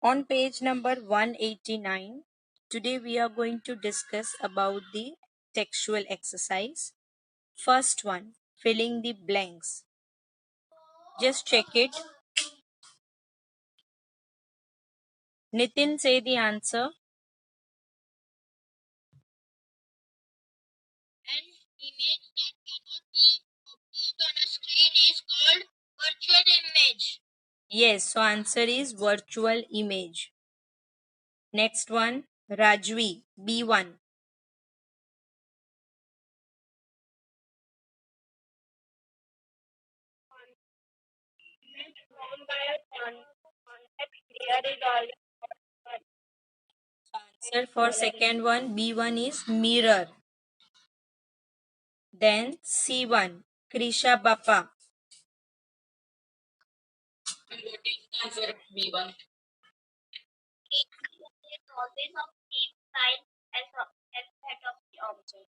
On page number 189, today we are going to discuss about the textual exercise. First one, filling the blanks. Just check it. Nitin, say the answer. An image that cannot be obtained on a screen is called virtual image. Yes, so answer is virtual image. Next one, Rajvi, B1. Image formed by a convex layer is always Answer for second one, B1 is mirror. Then C1, Krisha Bappa. what is the answer of B1? Is always of same size as that of the object.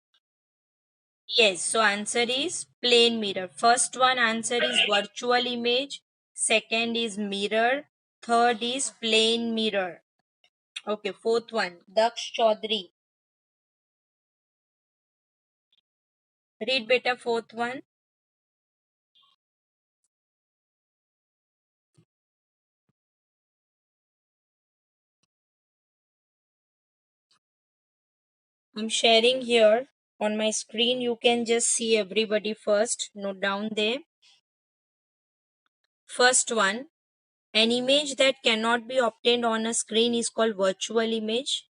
Yes, so answer is plane mirror. First one answer is virtual image. Second is mirror. Third is plane mirror. Okay, fourth one, Daksh Chaudhary. Read beta fourth one. I'm sharing here on my screen. You can just see everybody first. Note down there. First one, an image that cannot be obtained on a screen is called virtual image.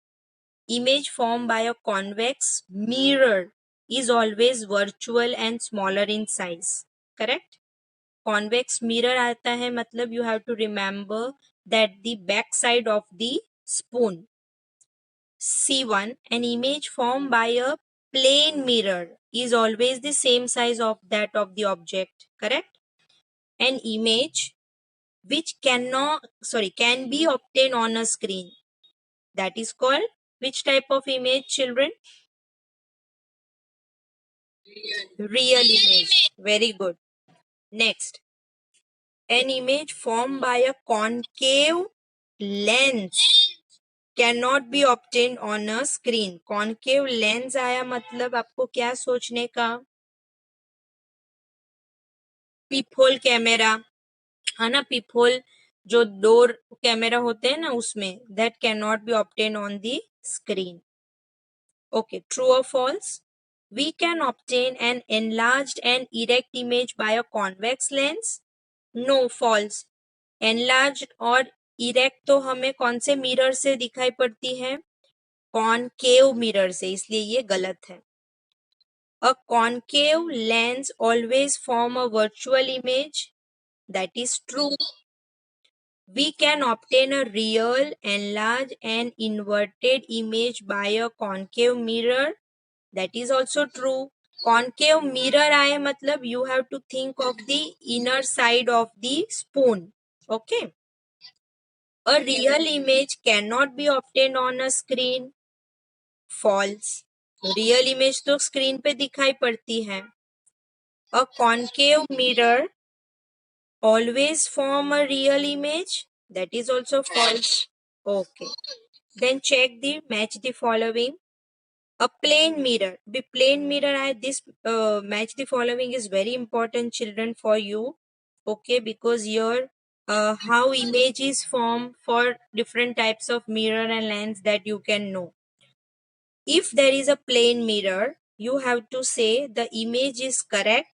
Image formed by a convex mirror is always virtual and smaller in size. Correct? Convex mirror आता है मतलब you have to remember that the back side of the spoon. C1, an image formed by a plane mirror is always the same size of that of the object. Correct? An image which can be obtained on a screen. That is called which type of image, children? Real image. Very good. Next, an image formed by a concave lens cannot be obtained on a screen. Concave lens आया मतलब आपको क्या सोचने का? पीपहोल camera है ना, पीपहोल जो door camera होते हैं ना उसमें, that cannot be obtained on the screen. Okay, true or false? We can obtain an enlarged and erect image by a convex lens. No, false. Enlarged और erect तो हमें कौन से मिरर से दिखाई पड़ती है? कॉनकेव मिरर से, इसलिए ये गलत है. A concave lens always form a virtual image. That is true. We can obtain a real, enlarged and inverted image by a concave mirror. That is also true. Concave mirror आए मतलब you have to think of the inner side of the spoon. Okay. A real image cannot be obtained on a screen. False. Real image तो screen पे दिखाई पड़ती है. A concave mirror always form a real image. That is also false. Okay. Then check the match the following. A plane mirror. The plane mirror, this match the following is very important, children, for you. Okay, because here how image is formed for different types of mirror and lens that you can know. If there is a plane mirror, you have to say the image is correct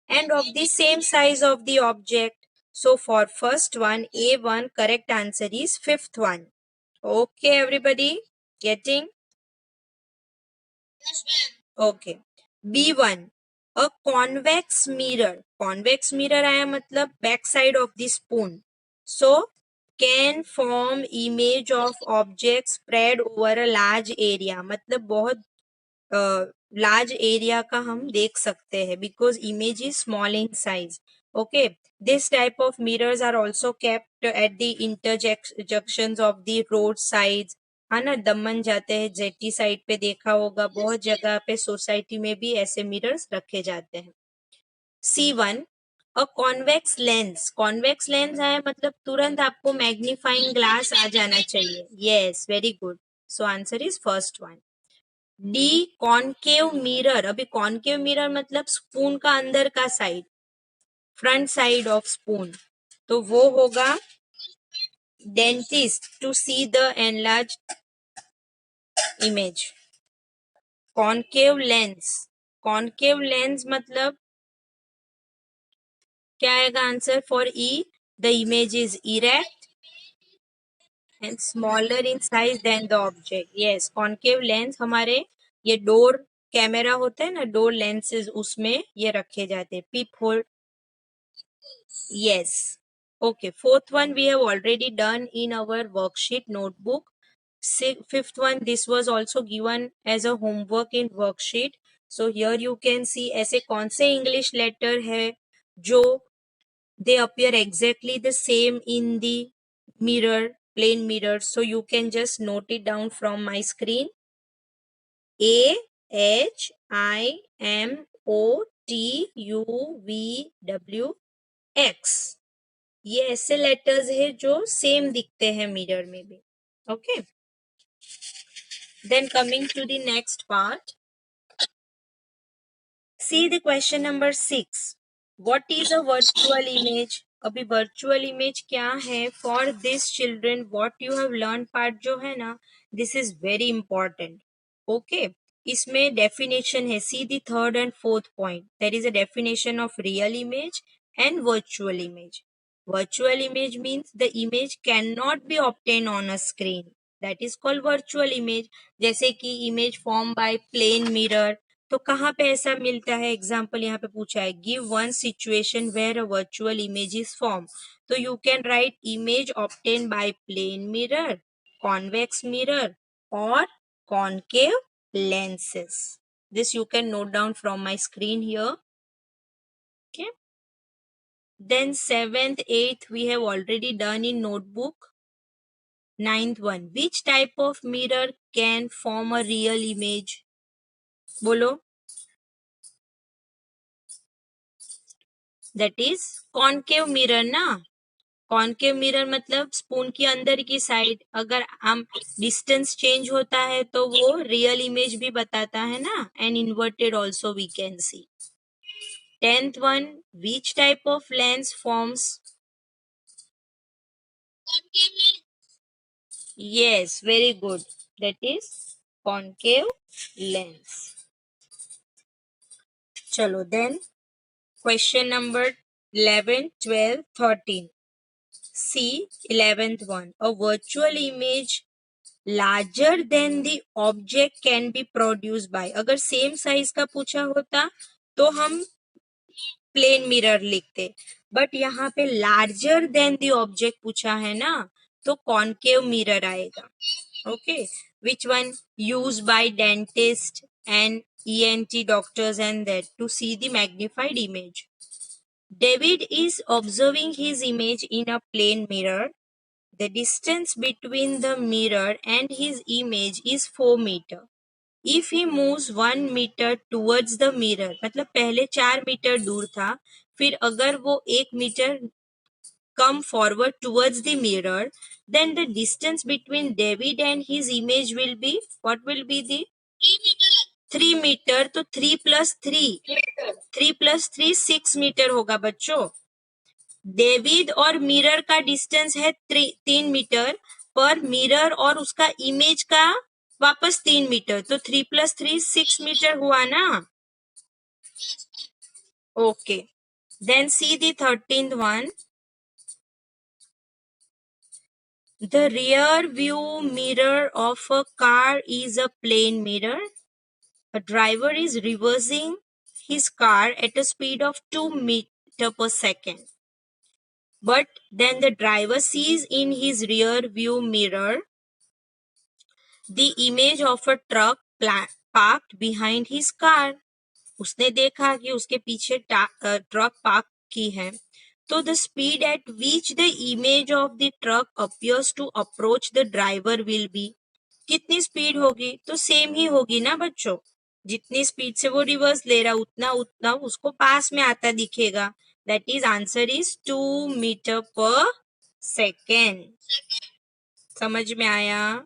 and of the same size of the object. So for first one, A1, correct answer is fifth one. Okay, everybody, getting? Yes, ma'am. Okay. B1, a convex mirror. Convex mirror आया मतलब back side of the spoon. So can form image of objects spread over a large area. मतलब बहुत large area का हम देख सकते हैं because image is small in size. Okay. This type of mirrors are also kept at the intersections of the road sides. हाँ ना, दमन जाते हैं जेटी साइड पे देखा होगा, बहुत जगह पे सोसाइटी में भी ऐसे मिरर्स रखे जाते हैं. C1, अ कॉन्वेक्स लेंस है मतलब तुरंत आपको मैग्नीफाइंग ग्लास आ जाना चाहिए. Yes, very good. So answer is first one. D concave mirror. अभी कॉनकेव मिरर मतलब स्पून का अंदर का side, front side of spoon, तो वो होगा dentist to see the enlarge image. Concave lens मतलब क्या आएगा answer for E? The image is erect and smaller in size than the object. Yes, concave lens हमारे ये डोर कैमरा होता है ना, डोर लेंसेज, उसमें ये रखे जाते हैं. Peep hole. Yes. Okay, fourth one we have already done in our worksheet notebook. Fifth one, this was also given as a homework in worksheet. So here you can see ऐसे कौन से English letter है जो they appear exactly the same in the mirror, plain mirror. So you can just note it down from my screen. A H I M O T U V W X. ये ऐसे letters है जो same दिखते हैं mirror में भी. Okay, then coming to the next part. See the question number 6. What is a virtual image? अभी virtual image क्या है for this children, what you have learn part जो है ना, this is very important. Okay, इसमें definition है. See the third and fourth point. There is a definition of real image and virtual image. Virtual image means the image cannot be obtained on a screen. That is called virtual image. जैसे कि image formed by plane mirror. तो कहाँ पे ऐसा मिलता है? Example यहाँ पे पूछा है, give one situation where a virtual image is form. तो you can write image obtain by plane mirror, convex mirror और concave lenses. This you can note down from my screen here. Okay. Then 7th, 8th we have already done in notebook. 9th one, which type of mirror can form a real image? बोलो. That is concave mirror ना. Concave mirror मतलब spoon की अंदर की side, अगर हम distance change होता है तो वो रियल इमेज भी बताता है ना, and inverted also we can see. 10th one, which type of lens forms? Yes, very good. That is concave lens. Chalo, then question number 11, 12, 13. See 11th one. A virtual image larger than the object can be produced by. अगर same size का पूछा होता तो हम plane mirror लिखते, but यहाँ पे larger than the object पूछा है ना, तो कॉनकेव मिरर आएगा. Okay, which one? Use by dentist and ENT doctors and that to see the magnified image. David is observing his image in a plane mirror. The distance between the mirror and his image is 4 meter. If he moves 1 meter towards the mirror, मतलब पहले 4 metre दूर था, फिर अगर वो 1 metre come forward towards the mirror, then the distance between David and his image will be, what will be the? 3 metre. तो 3 plus 3 6 metre होगा बच्चों. डेविड और मिरर का डिस्टेंस है 3 मीटर, पर मिरर और उसका इमेज का वापस 3 मीटर, तो 3 plus 3 6 मीटर हुआ ना. Okay, then see the 13th one. The rear view mirror of a car is a plane mirror. A driver is reversing his car at a speed of 2 meters per second. But then the driver sees in his rear view mirror the image of a truck parked behind his car. उसने देखा कि उसके पीछे truck park की है. तो the speed at which the image of the truck appears to approach the driver will be. कितनी speed होगी? तो सेम ही होगी ना बच्चों. जितनी स्पीड से वो रिवर्स ले रहा उतना उसको पास में आता दिखेगा. That is answer is 2 metre per second. समझ में आया?